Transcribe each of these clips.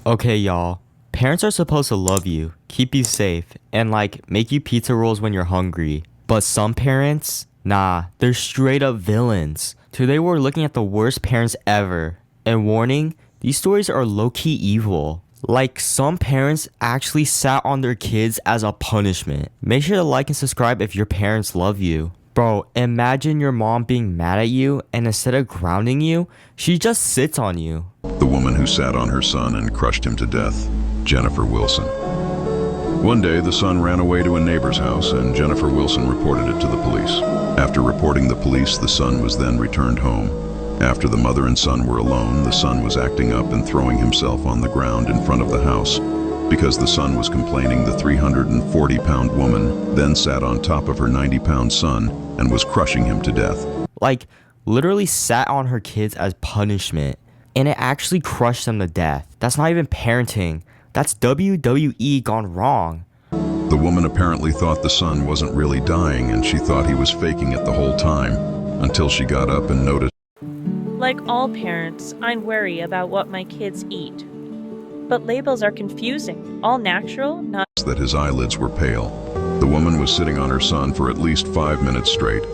Okay, y'all. Parents are supposed to love you, keep you safe, and like make you pizza rolls when you're hungry. But some parents, nah, they're straight up villains. Today we're looking at the worst parents ever. And warning, these stories are low-key evil. Like some parents actually sat on their kids as a punishment. Make sure to like and subscribe if your parents love you. Bro, imagine your mom being mad at you and instead of grounding you, she just sits on you. The woman who sat on her son and crushed him to death, Jennifer Wilson. One day, the son ran away to a neighbor's house and Jennifer Wilson reported it to the police. After reporting the police, the son was then returned home. After the mother and son were alone, the son was acting up and throwing himself on the ground in front of the house. Because the son was complaining, the 340-pound woman then sat on top of her 90-pound son and was crushing him to death. Like, literally sat on her kids as punishment. And it actually crushed them to death. That's not even parenting. That's WWE gone wrong. The woman apparently thought the son wasn't really dying and she thought he was faking it the whole time, until she got up and noticed. Like all parents, I'm wary about what my kids eat. But labels are confusing. All natural, not that his eyelids were pale. The woman was sitting on her son for at least 5 minutes straight.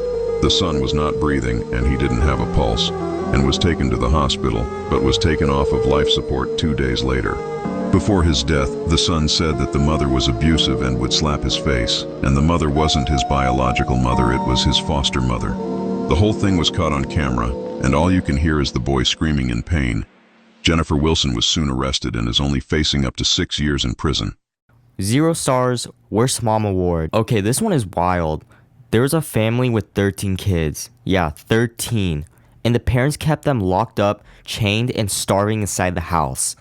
The son was not breathing and he didn't have a pulse, and was taken to the hospital, but was taken off of life support 2 days later. Before his death, the son said that the mother was abusive and would slap his face, and the mother wasn't his biological mother, it was his foster mother. The whole thing was caught on camera, and all you can hear is the boy screaming in pain. Jennifer Wilson was soon arrested and is only facing up to 6 years in prison. 0 stars, worst mom award. Okay, this one is wild. There was a family with 13 kids. Yeah, 13. And the parents kept them locked up, chained, and starving inside the house.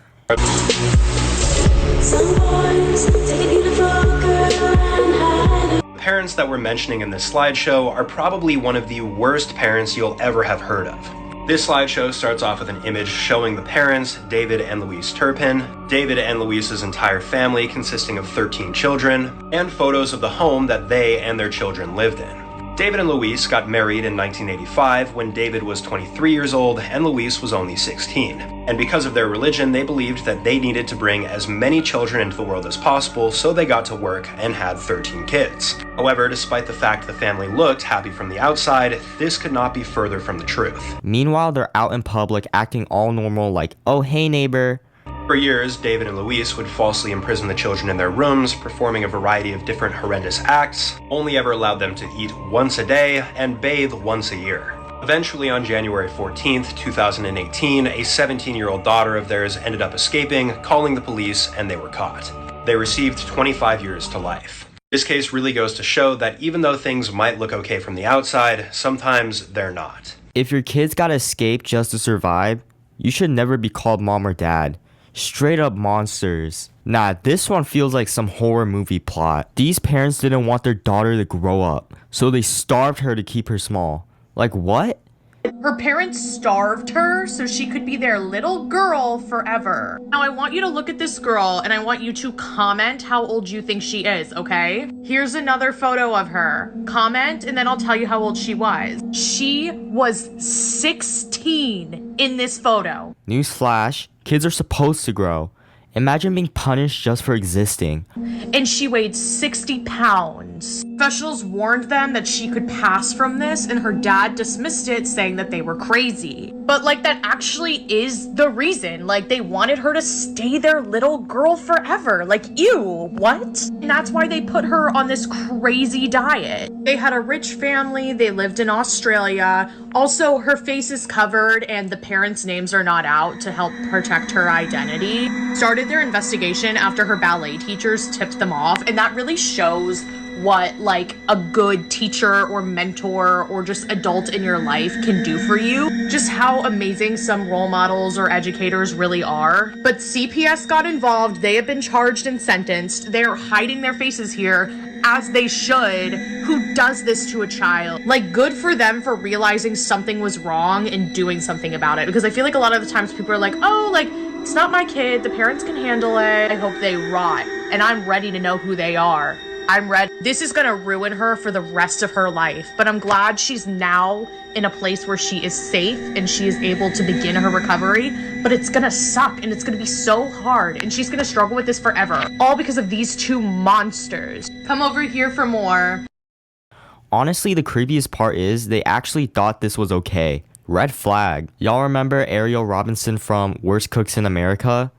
Parents that we're mentioning in this slideshow are probably one of the worst parents you'll ever have heard of. This slideshow starts off with an image showing the parents, David and Louise Turpin, David and Louise's entire family consisting of 13 children, and photos of the home that they and their children lived in. David and Louise got married in 1985 when David was 23 years old and Louise was only 16. And because of their religion, they believed that they needed to bring as many children into the world as possible, so they got to work and had 13 kids. However, despite the fact the family looked happy from the outside, this could not be further from the truth. Meanwhile, they're out in public acting all normal like, oh hey neighbor. For years, David and Louise would falsely imprison the children in their rooms, performing a variety of different horrendous acts, only ever allowed them to eat once a day and bathe once a year. Eventually, on January 14th, 2018, a 17-year-old daughter of theirs ended up escaping, calling the police, and they were caught. They received 25 years to life. This case really goes to show that even though things might look okay from the outside, sometimes they're not. If your kids gotta escape just to survive, you should never be called mom or dad. Straight up monsters. Nah, this one feels like some horror movie plot. These parents didn't want their daughter to grow up, so they starved her to keep her small. Like what? Her parents starved her so she could be their little girl forever. Now I want you to look at this girl and I want you to comment how old you think she is, okay? Here's another photo of her. Comment and then I'll tell you how old she was. She was 16 in this photo. Newsflash, kids are supposed to grow. Imagine being punished just for existing. And she weighed 60 pounds. Officials warned them that she could pass from this, and her dad dismissed it, saying that they were crazy. But like, that actually is the reason. Like, they wanted her to stay their little girl forever. Like, ew, what? And that's why they put her on this crazy diet. They had a rich family, they lived in Australia. Also, her face is covered and the parents' names are not out to help protect her identity. Started their investigation after her ballet teachers tipped them off, and that really shows what like a good teacher or mentor or just adult in your life can do for you. Just how amazing some role models or educators really are. But CPS got involved. They have been charged and sentenced. They are hiding their faces here, as they should. Who does this to a child? Like, good for them for realizing something was wrong and doing something about it. Because I feel like a lot of the times people are like, oh, like, it's not my kid. The parents can handle it. I hope they rot. And I'm ready to know who they are. I'm ready. This is gonna ruin her for the rest of her life, but I'm glad she's now in a place where she is safe and she is able to begin her recovery, but it's gonna suck and it's gonna be so hard and she's gonna struggle with this forever, all because of these two monsters. Come over here for more. Honestly, the creepiest part is they actually thought this was okay. Red flag. Y'all remember Ariel Robinson from Worst Cooks in America?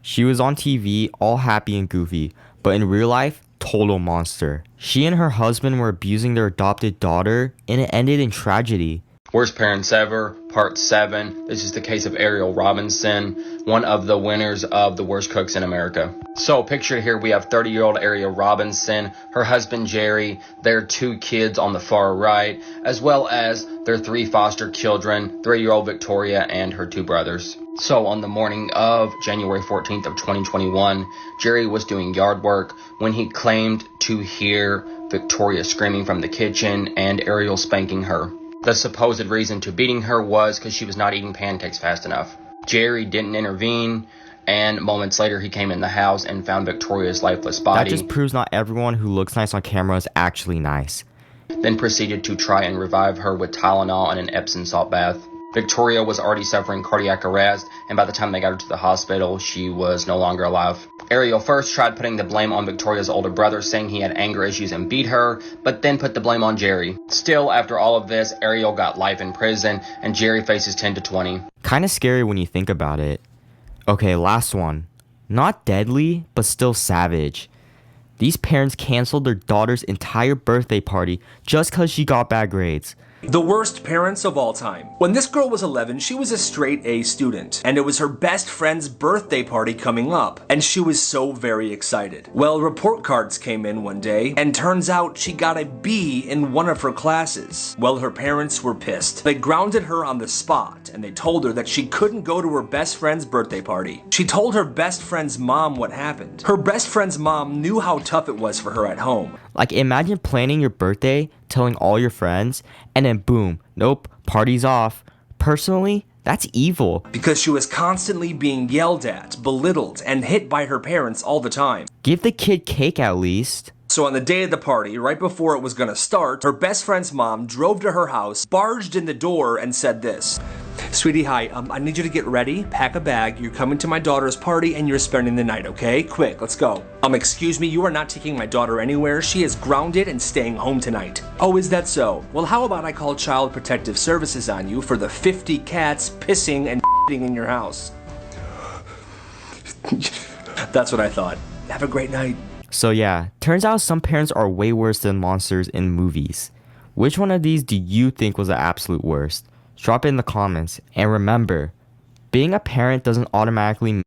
She was on TV all happy and goofy, but in real life, total monster. She and her husband were abusing their adopted daughter, and it ended in tragedy. Worst Parents Ever, Part 7. This is the case of Ariel Robinson, one of the winners of the Worst Cooks in America. So pictured here we have 30-year-old Ariel Robinson, her husband Jerry, their 2 kids on the far right, as well as their 3 foster children, 3-year-old Victoria and her 2 brothers. So on the morning of January 14th of 2021, Jerry was doing yard work when he claimed to hear Victoria screaming from the kitchen and Ariel spanking her. The supposed reason to beating her was because she was not eating pancakes fast enough. Jerry didn't intervene, and moments later he came in the house and found Victoria's lifeless body. That just proves not everyone who looks nice on camera is actually nice. Then proceeded to try and revive her with Tylenol and an Epsom salt bath. Victoria was already suffering cardiac arrest, and by the time they got her to the hospital, she was no longer alive. Ariel first tried putting the blame on Victoria's older brother, saying he had anger issues and beat her, but then put the blame on Jerry. Still, after all of this, Ariel got life in prison, and Jerry faces 10 to 20. Kinda scary when you think about it. Okay, last one. Not deadly, but still savage. These parents canceled their daughter's entire birthday party just cause she got bad grades. The worst parents of all time. When this girl was 11, she was a straight A student, and it was her best friend's birthday party coming up, and she was so very excited. Well, report cards came in one day, and turns out she got a B in one of her classes. Well, her parents were pissed. They grounded her on the spot, and they told her that she couldn't go to her best friend's birthday party. She told her best friend's mom what happened. Her best friend's mom knew how tough it was for her at home. Like, imagine planning your birthday, telling all your friends, and then boom, nope, party's off. Personally, that's evil. Because she was constantly being yelled at, belittled, and hit by her parents all the time. Give the kid cake at least. So on the day of the party, right before it was gonna start, her best friend's mom drove to her house, barged in the door, and said this. Sweetie, hi, I need you to get ready, pack a bag, you're coming to my daughter's party and you're spending the night, okay? Quick, let's go. Excuse me, you are not taking my daughter anywhere. She is grounded and staying home tonight. Oh, is that so? Well, how about I call Child Protective Services on you for the 50 cats pissing and in your house? That's what I thought. Have a great night. So yeah, turns out some parents are way worse than monsters in movies. Which one of these do you think was the absolute worst? Drop it in the comments, and remember, being a parent doesn't automatically